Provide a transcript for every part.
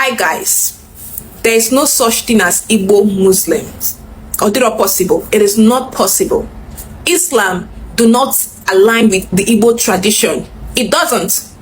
Hi guys, there is no such thing as Igbo Muslims. Or they are possible. It is not possible. Islam do not align with the Igbo tradition. It doesn't.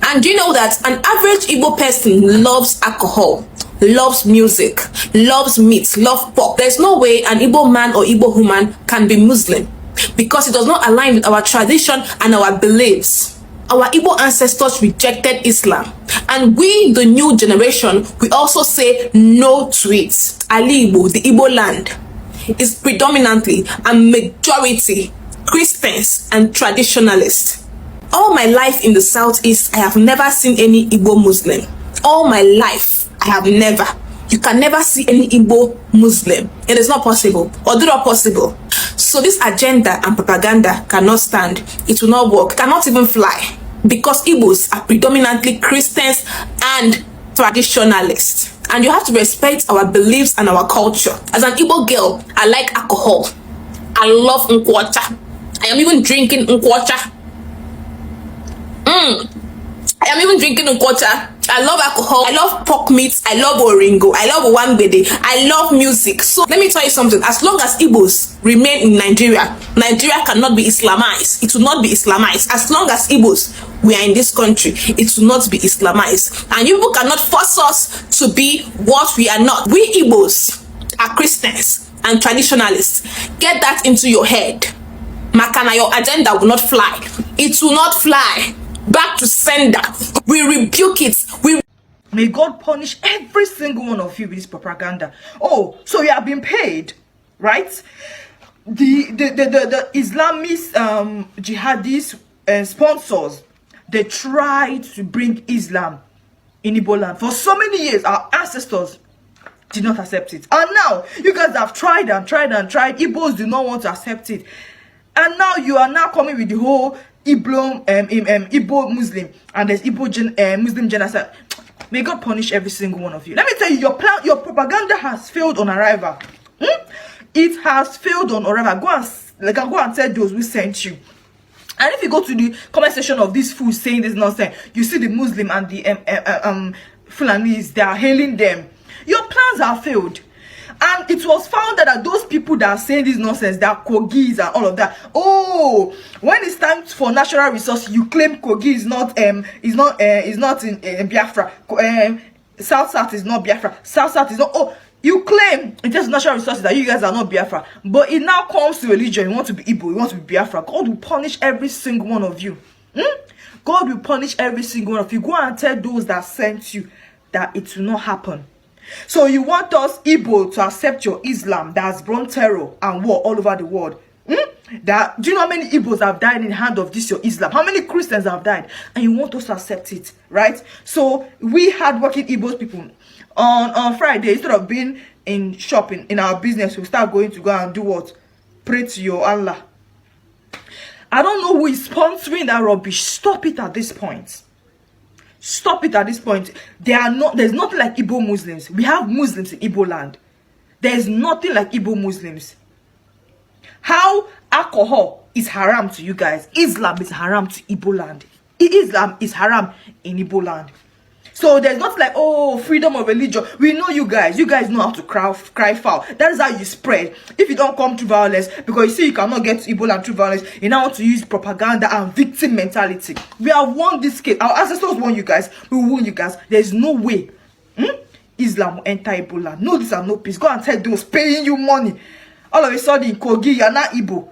And do you know that an average Igbo person loves alcohol, loves music, loves meat, loves pork? There's no way an Igbo man or Igbo woman can be Muslim because it does not align with our tradition and our beliefs. Our Igbo ancestors rejected Islam, and we, the new generation, we also say no to it. Ali Igbo, the Igbo land, is predominantly a majority Christians and traditionalists. All my life in the Southeast, I have never seen any Igbo Muslim. All my life, I have never. You can never see any Igbo Muslim. It is not possible, or not possible. So this agenda and propaganda cannot stand. It will not work, cannot even fly, because Igbos are predominantly Christians and traditionalists. And you have to respect our beliefs and our culture. As an Igbo girl, I like alcohol. I love nkwacha. I am even drinking nkwacha. I am even drinking nkwacha. I love alcohol. I love pork meat. I love oringo. I love wangbede. I love music. So let me tell you something. As long as Igbos remain in Nigeria, Nigeria cannot be Islamized. It will not be Islamized. As long as Igbos we are in this country, it will not be Islamized. And you people cannot force us to be what we are not. We Igbos are Christians and traditionalists. Get that into your head. Makana, your agenda will not fly. It will not fly. Back to sender. We rebuke it. May God punish every single one of you with this propaganda. Oh, so you have been paid, right? The Islamist jihadist sponsors, they tried to bring Islam in Igbo land for so many years. Our ancestors did not accept it, and now you guys have tried and tried and tried. Igbos do not want to accept it, and now you are now coming with the whole Igbo Muslim, and there's Igbo Muslim genocide. May God punish every single one of you. Let me tell you, your propaganda has failed on arrival. It has failed on arrival. Go and tell those who sent you. And if you go to the comment section of these fools saying this nonsense, you see the Muslim and the Fulanis, they are hailing them. Your plans have failed. And it was found that those people that are saying this nonsense, they are Kogis and all of that. Oh, when it's time for natural resources, you claim Kogi is not in Biafra. South is not Biafra. South is not. Oh, you claim in terms of natural resources that you guys are not Biafra. But it now comes to religion. You want to be Igbo, you want to be Biafra. God will punish every single one of you. God will punish every single one of you. Go and tell those that sent you that it will not happen. So you want us Igbo to accept your Islam that has brought terror and war all over the world? Do you know how many Igbos have died in the hand of this your Islam? How many Christians have died? And you want us to accept it, right? So we hardworking Igbos people, on Friday, instead of being in shopping in our business, we start going to go and do what? Pray to your Allah. I don't know who is sponsoring that rubbish. Stop it at this point. Stop it at this point. There's nothing like Igbo Muslims. We have Muslims in Igbo land. There's nothing like Igbo Muslims. How alcohol is haram to you guys, Islam is haram to Igbo land. Islam is haram in Igbo land. So there's not like, oh, freedom of religion. We know you guys know how to cry foul. That is how you spread. If you don't come to violence, because you see you cannot get to Igbo land through violence, you now want to use propaganda and victim mentality. We have won this case. Our ancestors won you guys. We won you guys. There's no way Islam will enter Igbo land. No, this are no peace. Go and tell those paying you money. All of a sudden, Kogi, you're not Igbo.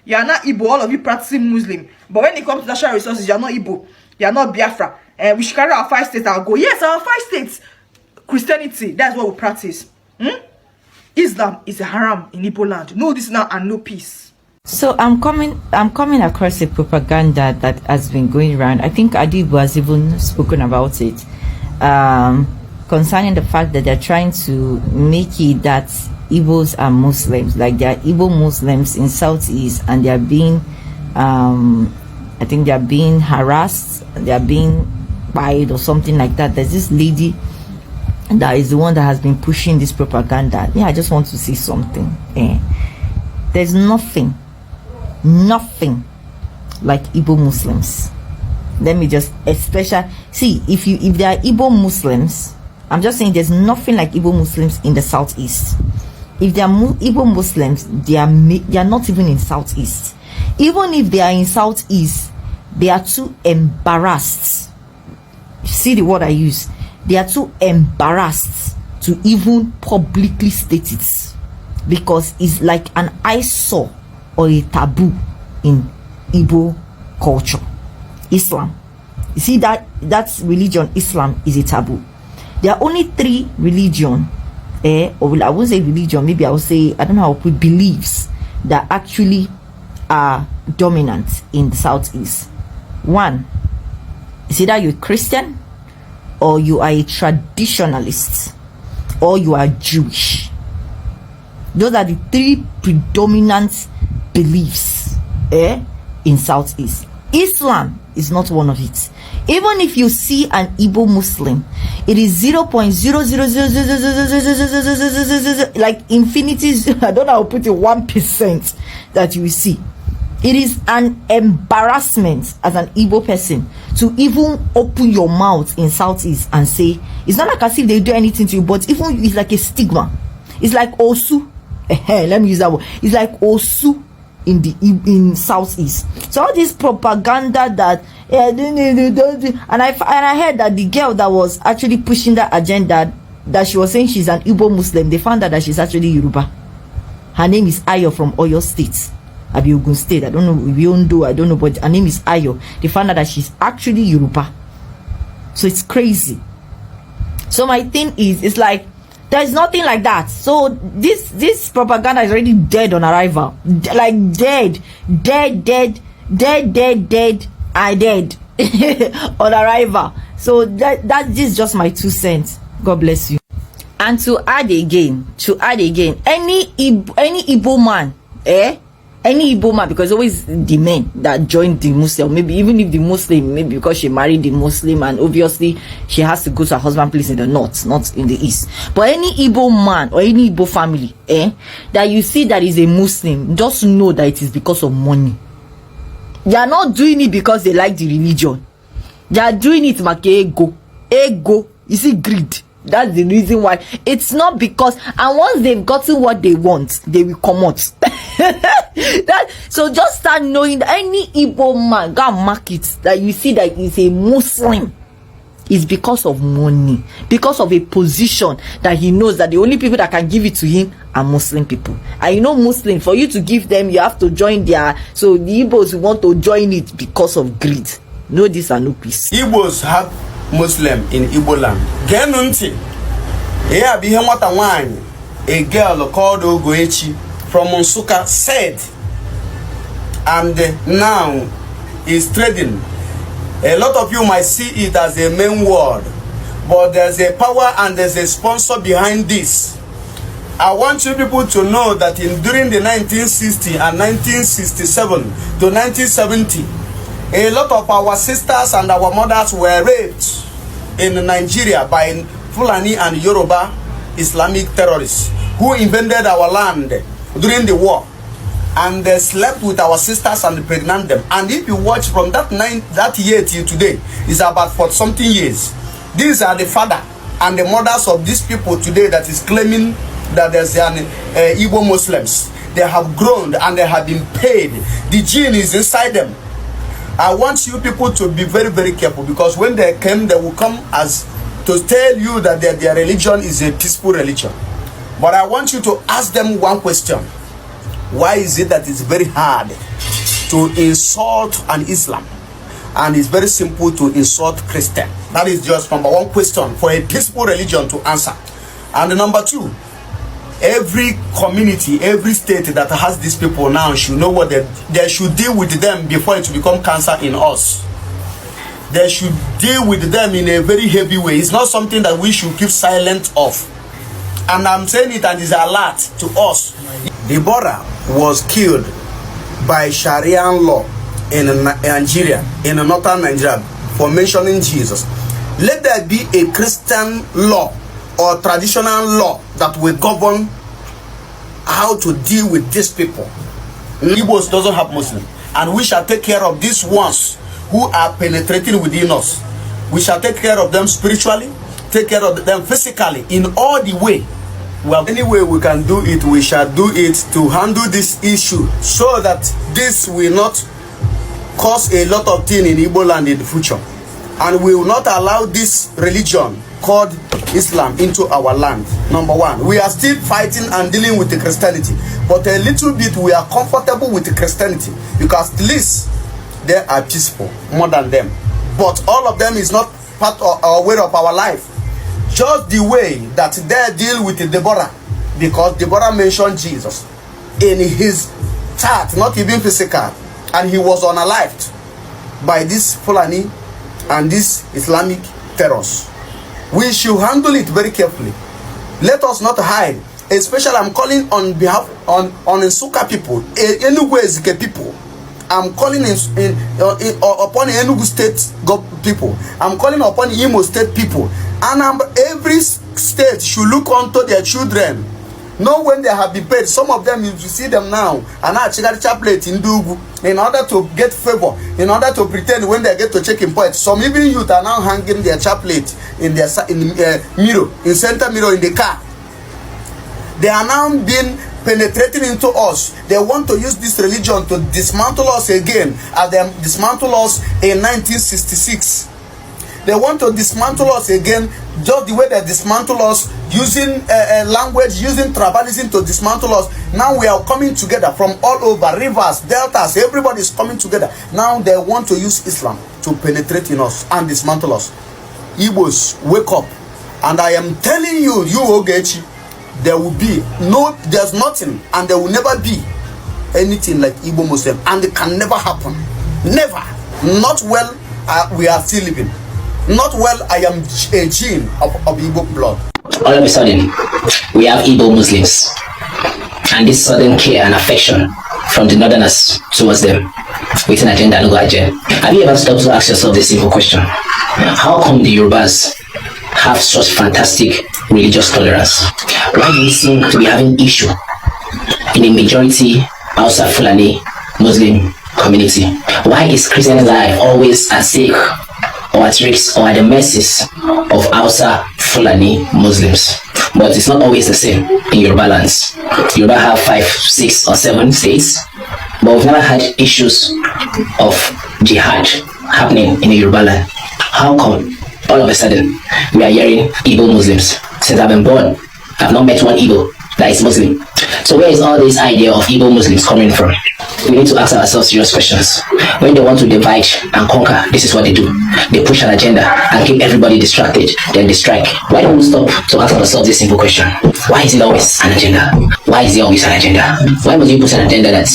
You're not Igbo. All of you practicing Muslim. But when it comes to natural resources, you're not Igbo. You're not Biafra. We should carry our 5 states and go. Yes, our 5 states. Christianity, that's what we practice. Islam is a haram in Igbo land. No this now and no peace. So I'm coming across a propaganda that has been going around. I think Adibu has even spoken about it. Concerning the fact that they're trying to make it that Igbos are Muslims, like there are Igbo Muslims in Southeast, and they are being I think they are being harassed, they are being fired or something like that. There's this lady that is the one that has been pushing this propaganda. Yeah, I just want to see something. There's nothing like Igbo Muslims. Let me just see if there are Igbo Muslims. I'm just saying there's nothing like Igbo Muslims in the southeast. If they are Igbo Muslims, they are not even in southeast. Even if they are in southeast, they are too embarrassed. See the word I use. They are too embarrassed to even publicly state it, because it's like an eyesore or a taboo in Igbo culture. Islam, you see that's religion. Islam is a taboo. There are only 3 religion, or I won't say religion, maybe I will say, I don't know how to put, beliefs that actually are dominant in the southeast. One is either you're Christian, or you are a traditionalist, or you are Jewish. Those are the 3 predominant beliefs in southeast. Islam is not one of it. Even if you see an Igbo Muslim, it is 0.0000000 like infinity. I don't know how to put it, 1% that you will see. It is an embarrassment as an Igbo person to even open your mouth in southeast and say, it's not like as if they do anything to you, but even it's like a stigma. It's like Osu. Let me use that word. It's like Osu in southeast. So all this propaganda that and I heard that the girl that was actually pushing that agenda, that she was saying she's an Igbo Muslim, they found out that she's actually Yoruba. Her name is Ayo from Oyo State, Ogun State. I don't know, I don't know, but her name is Ayo. They found out that she's actually Yoruba. So it's crazy. So my thing is, it's like there's nothing like that. So this propaganda is already dead on arrival. Like dead. I dead on arrival. So that's just my 2 cents. God bless you. And to add again, any Igbo man, any Igbo man, because always the men that join the Muslim, maybe even if the Muslim, maybe because she married the Muslim and obviously she has to go to her husband's place in the north, not in the east. But any Igbo man or any Igbo family, that you see that is a Muslim, just know that it is because of money. They are not doing it because they like the religion. They are doing it like ego. You see, greed. That's the reason why. It's not because, and once they've gotten what they want, they will come out. So just start knowing that any Igbo man, go and mark it, that you see that is a Muslim, is because of money, because of a position that he knows that the only people that can give it to him are Muslim people. And you know, Muslim, for you to give them, you have to join their, so the Igbos want to join it because of greed. No this and no peace. Igbos have Muslim in Igbo land. Genunti. Here be what a wine. A girl called Ogoechi from Monsuka said, and now is trading. A lot of you might see it as a main word, but there's a power and there's a sponsor behind this. I want you people to know that during the 1960 and 1967 to 1970, a lot of our sisters and our mothers were raped in Nigeria by Fulani and Yoruba Islamic terrorists who invaded our land during the war, and they slept with our sisters and pregnant them. And if you watch from that year till today, it's about 40-something years. These are the father and the mothers of these people today that is claiming that there's an Igbo Muslims. They have grown and they have been paid. The gene is inside them. I want you people to be very, very careful, because when they come, they will come as to tell you that their religion is a peaceful religion. But I want you to ask them one question. Why is it that it's very hard to insult an Islam, and it's very simple to insult Christian? That is just number one question for a peaceful religion to answer. And number two, every community, every state that has these people now should know what they should deal with them before it will become cancer in us. They should deal with them in a very heavy way. It's not something that we should keep silent of. And I'm saying it, and it's a lot to us. Deborah was killed by Sharia law in Nigeria, in northern Nigeria, for mentioning Jesus. Let there be a Christian law or traditional law that will govern how to deal with these people. Igbos doesn't have Muslim, and we shall take care of these ones who are penetrating within us. We shall take care of them spiritually, take care of them physically, in all the way. Well, any way we can do it, we shall do it to handle this issue so that this will not cause a lot of things in Igbo land in the future. And we will not allow this religion called Islam into our land. Number one, we are still fighting and dealing with the Christianity, but a little bit we are comfortable with the Christianity because at least they are peaceful more than them. But all of them is not part of our way of our life. Just the way that they deal with Deborah, because Deborah mentioned Jesus in his chart, not even physical, and he was unalived by this Fulani and this Islamic terrors. We should handle it very carefully. Let us not hide. Especially, I'm calling on behalf on Nsuka people, Enugu people. I'm calling upon Enugu State people. I'm calling upon Imo State people. And every state should look onto their children. Know when they have been paid. Some of them, you see them now, and now check chaplet in Dugu in order to get favor, in order to pretend when they get to checking point. Some even youth are now hanging their chaplet in their mirror, in center mirror in the car. They are now being penetrating into us. They want to use this religion to dismantle us again, as they dismantled us in 1966. They want to dismantle us again, just the way they dismantle us, using language, using tribalism to dismantle us. Now we are coming together from all over, rivers, deltas, everybody is coming together. Now they want to use Islam to penetrate in us and dismantle us. Igbos, wake up. And I am telling you, you Ogechi, there will be there's nothing, and there will never be anything like Igbo Muslim, and it can never happen. Never. Not well we are still living. Not well I am a gene of Igbo blood. All of a sudden, we have Igbo Muslims, and this sudden care and affection from the northerners towards them with an agenda and no agenda. Have you ever stopped to ask yourself this simple question? How come the Yorubas have such fantastic religious tolerance? Why do we seem to be having issue in a majority Hausa Fulani Muslim community? Why is Christian life always at stake or at risk or at the mercies of Hausa Fulani Muslims? But it's not always the same in Yoruba lands. Yoruba have 5, 6 or 7 states, but we've never had issues of jihad happening in the Yoruba land. How come all of a sudden we are hearing Igbo Muslims? Since I've been born, I've not met one Igbo that is Muslim. So where is all this idea of Igbo Muslims coming from? We need to ask ourselves serious questions. When they want to divide and conquer, this is what they do. They push an agenda and keep everybody distracted, then they strike. Why don't we stop to ask ourselves this simple question? Why is it always an agenda? Why is there always an agenda? Why must you put an agenda that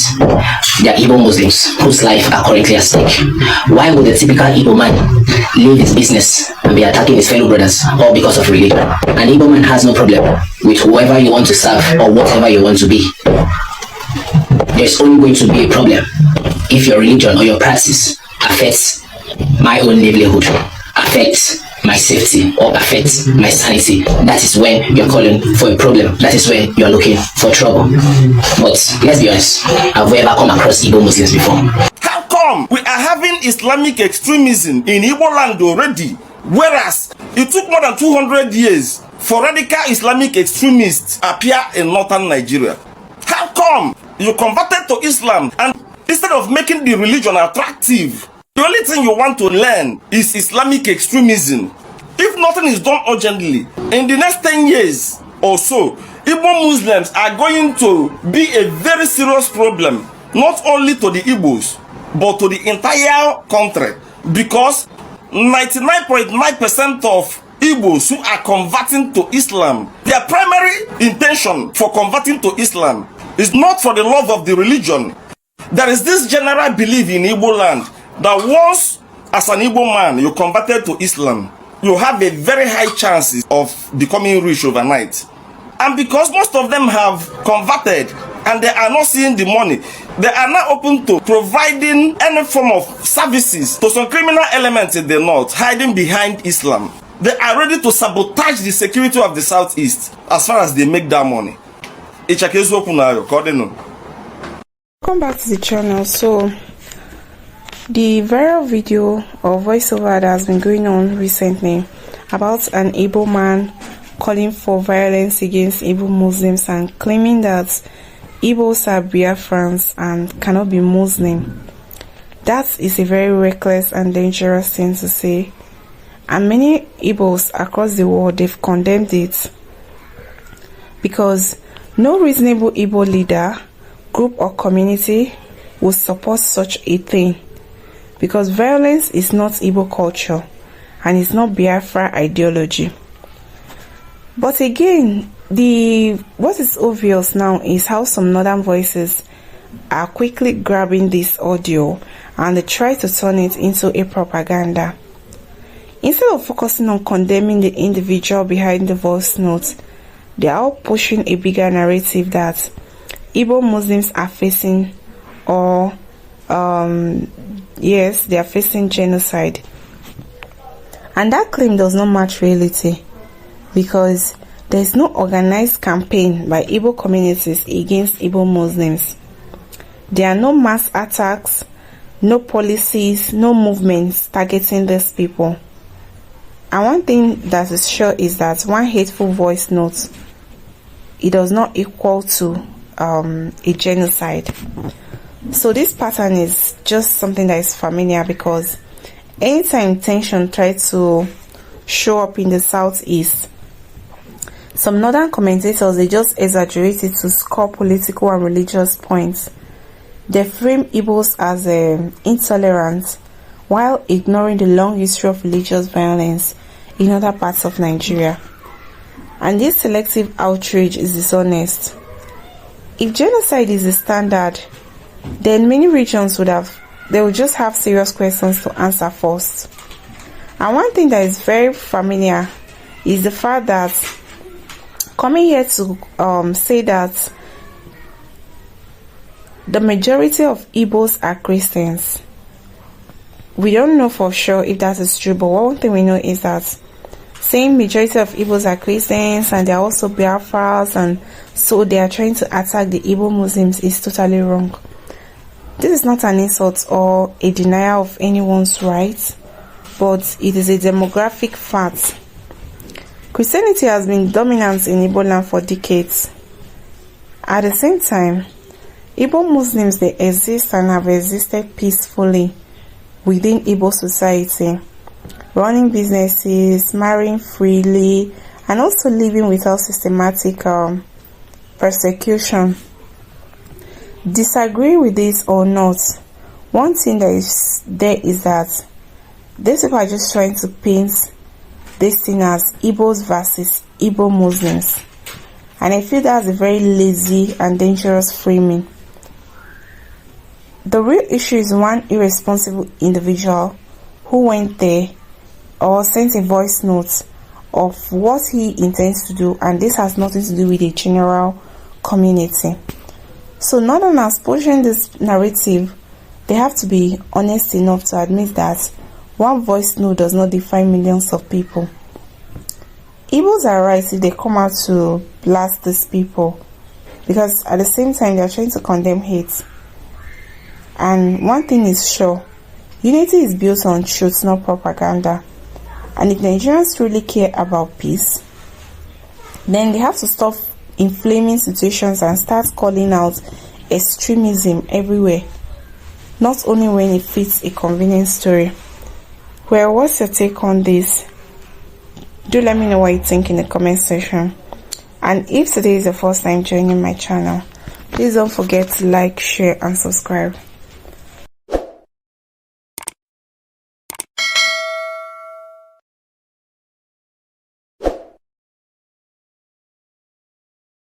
they are Igbo Muslims whose life are currently at stake? Why would the typical Igbo man leave his business and be attacking his fellow brothers, all because of religion? An Igbo man has no problem with whoever you want to serve or whatever you want to be. There's only going to be a problem if your religion or your practice affects my own livelihood, affects my safety, or affects my sanity. That is when you're calling for a problem. That is when you're looking for trouble. But let's be honest, have we ever come across Igbo Muslims before? How come we are having Islamic extremism in Igbo land already, whereas it took more than 200 years for radical Islamic extremists appear in northern Nigeria? How come you converted to Islam, and instead of making the religion attractive, the only thing you want to learn is Islamic extremism? If nothing is done urgently, in the next 10 years or so, Igbo Muslims are going to be a very serious problem, not only to the Igbos, but to the entire country, because 99.9% of Igbos who are converting to Islam, their primary intention for converting to Islam is not for the love of the religion. There is this general belief in Igbo land that once as an Igbo man you converted to Islam, you have a very high chances of becoming rich overnight. And because most of them have converted and they are not seeing the money, they are now open to providing any form of services to some criminal elements in the north hiding behind Islam. They are ready to sabotage the security of the southeast as far as they make that money. Welcome back to the channel. So The viral video or voiceover that has been going on recently about an Igbo man calling for violence against Igbo Muslims and claiming that Igbos are Biafrans and cannot be Muslim. That is a very reckless and dangerous thing to say, and many Igbos across the world, they've condemned it, because no reasonable Igbo leader, group or community will support such a thing, because violence is not Igbo culture and it's not Biafra ideology. But again, what is obvious now is how some northern voices are quickly grabbing this audio and they try to turn it into a propaganda. Instead of focusing on condemning the individual behind the voice notes, they are all pushing a bigger narrative that Igbo Muslims are facing, or yes, they are facing genocide. And that claim does not match reality, because there is no organized campaign by Igbo communities against Igbo Muslims. There are no mass attacks, no policies, no movements targeting these people. And one thing that is sure is that one hateful voice note, it does not equal to a genocide. So this pattern is just something that is familiar, because anytime tension tries to show up in the southeast, some northern commentators, they just exaggerate it to score political and religious points. They frame Igbos as intolerant while ignoring the long history of religious violence in other parts of Nigeria. And this selective outrage is dishonest. If genocide is the standard, then many regions they would just have serious questions to answer first. And one thing that is very familiar is the fact that coming here to say that the majority of Igbos are Christians. We don't know for sure if that is true, but one thing we know is that saying majority of Igbos are Christians and they're also Biafras, and so they are trying to attack the Igbo Muslims, is totally wrong. This is not an insult or a denial of anyone's rights, but it is a demographic fact. Christianity has been dominant in Igbo land for decades. At the same time, Igbo Muslims, they exist and have existed peacefully within Igbo society, running businesses, marrying freely, and also living without systematic persecution. Disagree with this or not, one thing that is there is that these people are just trying to paint this thing as Igbos versus Igbo Muslims, and I feel that's a very lazy and dangerous framing. The real issue is one irresponsible individual who went there or sent a voice note of what he intends to do, and this has nothing to do with the general community. So Northerners pushing this narrative, they have to be honest enough to admit that one voice note does not define millions of people. Igbos are right if they come out to blast these people, because at the same time they are trying to condemn hate. And one thing is sure, unity is built on truth, not propaganda. And if Nigerians really care about peace, then they have to stop inflaming situations and start calling out extremism everywhere, not only when it fits a convenient story. Well, what's your take on this? Do let me know what you think in the comment section. And if today is the first time joining my channel, please don't forget to like, share and subscribe.